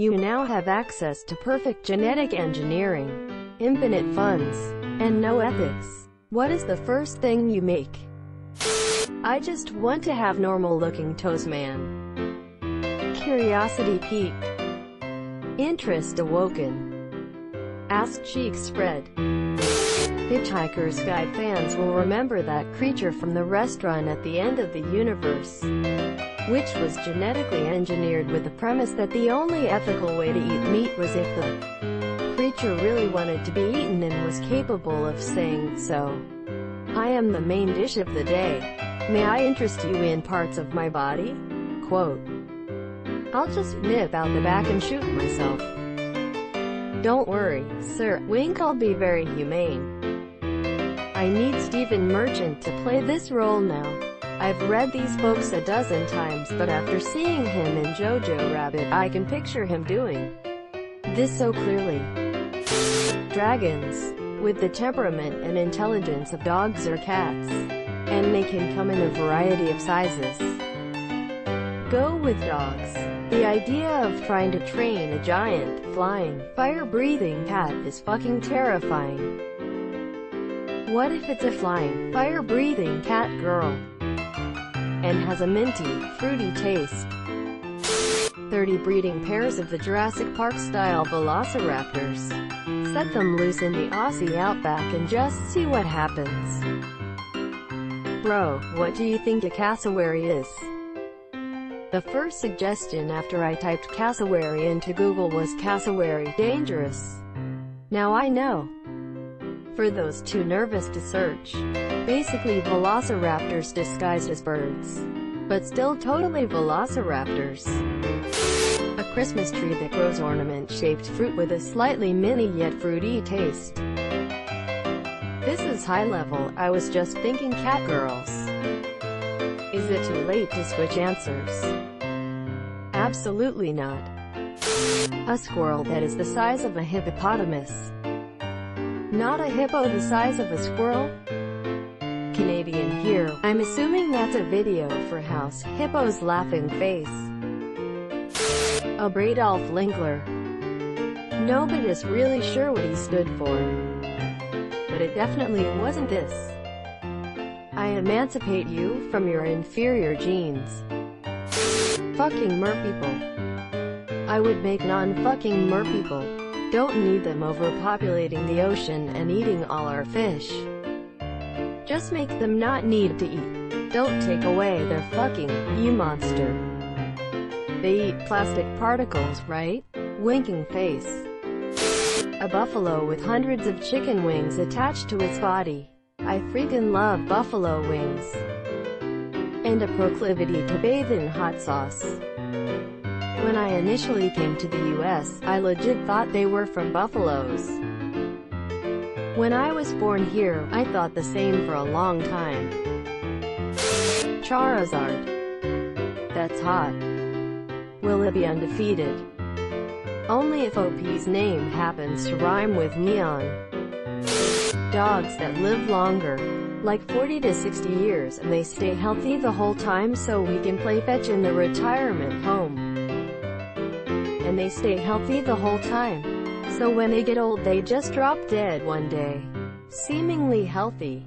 You now have access to perfect genetic engineering, infinite funds, and no ethics. What is the first thing you make? I just want to have normal-looking toes, man. Curiosity piqued. Interest awoken. Ass cheeks spread. Hitchhiker's Guide fans will remember that creature from the restaurant at the end of the universe, which was genetically engineered with the premise that the only ethical way to eat meat was if the creature really wanted to be eaten and was capable of saying so. I am the main dish of the day. May I interest you in parts of my body? Quote. I'll just nip out the back and shoot myself. Don't worry, sir. Wink, I'll be very humane. I need Stephen Merchant to play this role now. I've read these books a dozen times, but after seeing him in Jojo Rabbit, I can picture him doing this so clearly. Dragons, with the temperament and intelligence of dogs or cats, and they can come in a variety of sizes. Go with dogs. The idea of trying to train a giant, flying, fire-breathing cat is fucking terrifying. What if it's a flying, fire-breathing cat girl and has a minty, fruity taste? 30 breeding pairs of the Jurassic Park-style velociraptors. Set them loose in the Aussie outback and just see what happens. Bro, what do you think a cassowary is? The first suggestion after I typed cassowary into Google was cassowary dangerous. Now I know. For those too nervous to search. Basically velociraptors disguised as birds, but still totally velociraptors. A Christmas tree that grows ornament-shaped fruit with a slightly mini yet fruity taste. This is high level. I was just thinking cat girls. Is it too late to switch answers? Absolutely not. A squirrel that is the size of a hippopotamus. Not a hippo the size of a squirrel? Canadian here. I'm assuming that's a video for House Hippo's laughing face. A Bradolf Linkler. Nobody's really sure what he stood for. But it definitely wasn't this. I emancipate you from your inferior genes. Fucking merpeople. I would make non-fucking merpeople. Don't need them overpopulating the ocean and eating all our fish. Just make them not need to eat. Don't take away their fucking, you monster. They eat plastic particles, right? Winking face. A buffalo with hundreds of chicken wings attached to its body. I freaking love buffalo wings. And a proclivity to bathe in hot sauce. When I initially came to the US, I legit thought they were from buffaloes. When I was born here, I thought the same for a long time. Charizard. That's hot. Will it be undefeated? Only if OP's name happens to rhyme with neon. Dogs that live longer, like 40 to 60 years, and they stay healthy the whole time so we can play fetch in the retirement home. And they stay healthy the whole time, so when they get old they just drop dead one day. Seemingly healthy.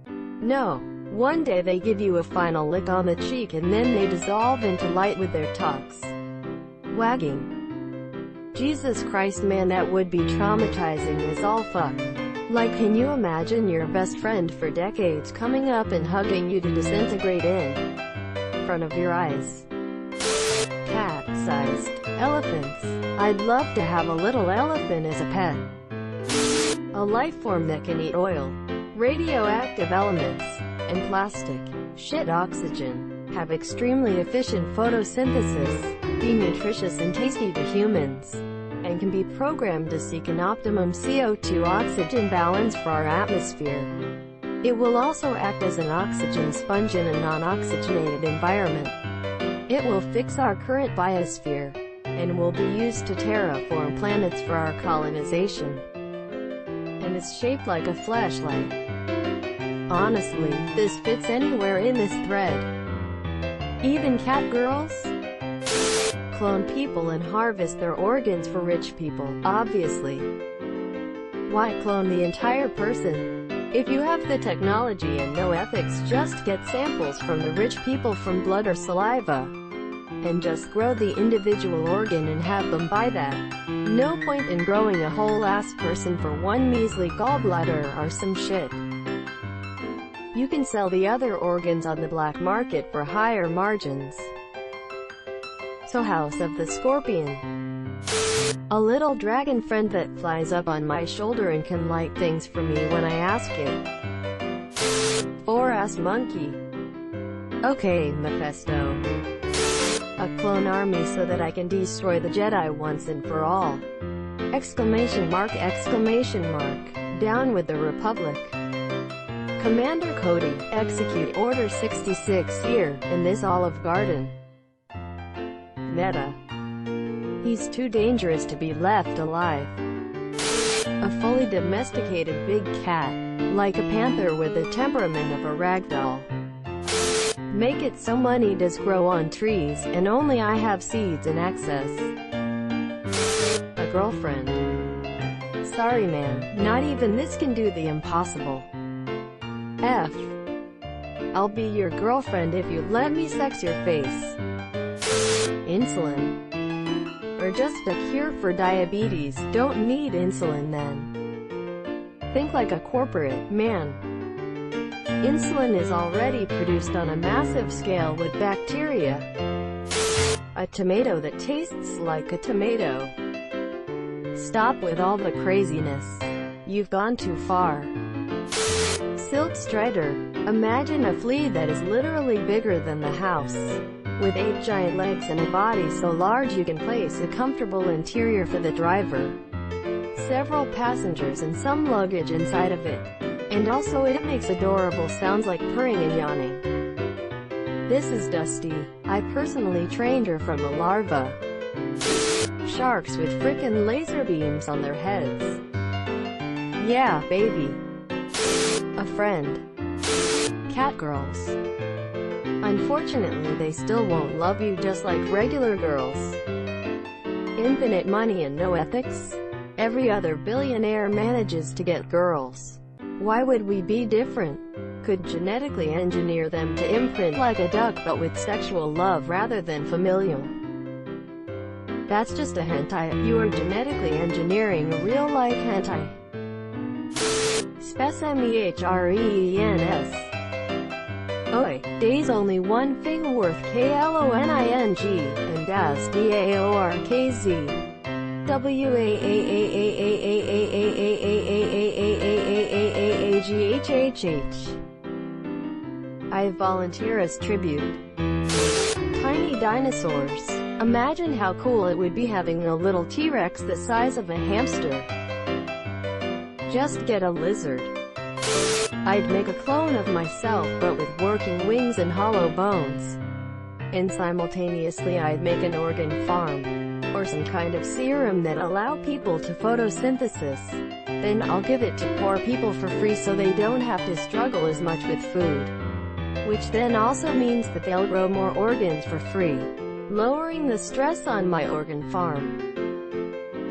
No, one day they give you a final lick on the cheek and then they dissolve into light with their tongues wagging. Jesus Christ, man, that would be traumatizing as all fuck. Like, can you imagine your best friend for decades coming up and hugging you to disintegrate in front of your eyes? Cat-sized elephants. I'd love to have a little elephant as a pet. A life form that can eat oil, radioactive elements, and plastic. Shit, oxygen. Have extremely efficient photosynthesis, be nutritious and tasty to humans, and can be programmed to seek an optimum CO2 oxygen balance for our atmosphere. It will also act as an oxygen sponge in a non-oxygenated environment. It will fix our current biosphere, and will be used to terraform planets for our colonization. And is shaped like a flashlight. Honestly, this fits anywhere in this thread. Even cat girls? clone people and harvest their organs for rich people, obviously. Why clone the entire person? If you have the technology and no ethics, just get samples from the rich people from blood or saliva, and just grow the individual organ and have them buy that. No point in growing a whole-ass person for one measly gallbladder or some shit. You can sell the other organs on the black market for higher margins. So House of the Scorpion. A little dragon friend that flies up on my shoulder and can light things for me when I ask it. 4-ass monkey. Okay, Mephisto. A clone army so that I can destroy the Jedi once and for all. Exclamation mark, exclamation mark. Down with the Republic. Commander Cody, execute Order 66 here, in this Olive Garden. Meta. He's too dangerous to be left alive. A fully domesticated big cat, like a panther with the temperament of a ragdoll. Make it so money does grow on trees, and only I have seeds in excess. A girlfriend. Sorry man, not even this can do the impossible. F. I'll be your girlfriend if you let me sex your face. Insulin. Or just a cure for diabetes, don't need insulin then. Think like a corporate man. Insulin is already produced on a massive scale with bacteria. A tomato that tastes like a tomato. Stop with all the craziness. You've gone too far. Silk Strider. Imagine a flea that is literally bigger than the house, with 8 giant legs and a body so large you can place a comfortable interior for the driver, several passengers and some luggage inside of it. And also it makes adorable sounds like purring and yawning. This is Dusty. I personally trained her from a larva. Sharks with frickin' laser beams on their heads. Yeah, baby. A friend. Catgirls. Unfortunately they still won't love you just like regular girls. Infinite money and no ethics? Every other billionaire manages to get girls. Why would we be different? Could genetically engineer them to imprint like a duck but with sexual love rather than familial. That's just a hentai. You are genetically engineering a real-life hentai. Spes mehrens. Oi, days only one thing worth kloning, and das daorkz. I volunteer as tribute. Tiny dinosaurs. Imagine how cool it would be having a little T-Rex the size of a hamster. Just get a lizard. I'd make a clone of myself but with working wings and hollow bones. And simultaneously I'd make an organ farm, or some kind of serum that allow people to photosynthesis. Then I'll give it to poor people for free so they don't have to struggle as much with food. Which then also means that they'll grow more organs for free, lowering the stress on my organ farm.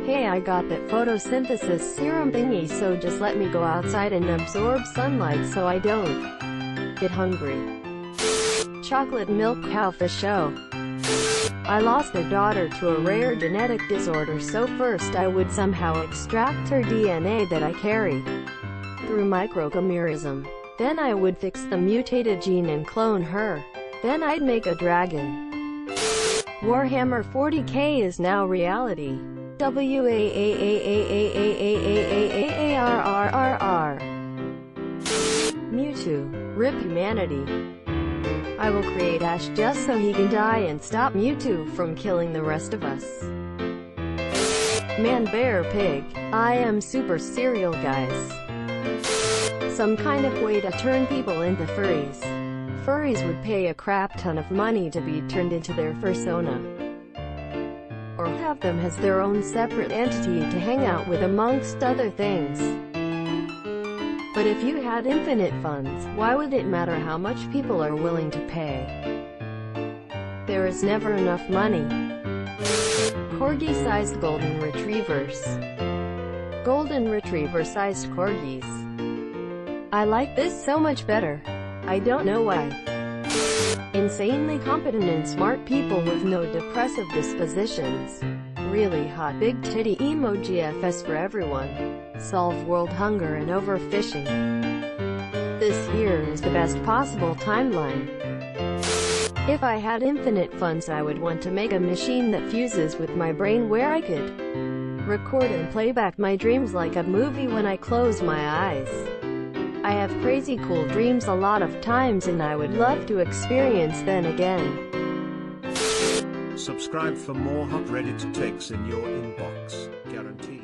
Hey, I got that photosynthesis serum thingy, so just let me go outside and absorb sunlight so I don't get hungry. Chocolate milk cow for show. I lost a daughter to a rare genetic disorder, so first I would somehow extract her DNA that I carry through microchimerism. Then I would fix the mutated gene and clone her. Then I'd make a dragon. Warhammer 40k is now reality. WAAAAAAAAAARRR. Mewtwo. Rip humanity. I will create Ash just so he can die and stop Mewtwo from killing the rest of us. Man, bear, pig. I am super cereal, guys. Some kind of way to turn people into furries. Furries would pay a crap ton of money to be turned into their fursona, or have them as their own separate entity to hang out with amongst other things. But if you had infinite funds, why would it matter how much people are willing to pay? There is never enough money. Corgi-sized golden retrievers. Golden retriever-sized corgis. I like this so much better. I don't know why. Insanely competent and smart people with no depressive dispositions. Really hot big titty emoji FS for everyone. Solve world hunger and overfishing. This here is the best possible timeline. If I had infinite funds, I would want to make a machine that fuses with my brain where I could record and play back my dreams like a movie when I close my eyes. I have crazy cool dreams a lot of times and I would love to experience them again. Subscribe for more hot Reddit takes in your inbox, guaranteed.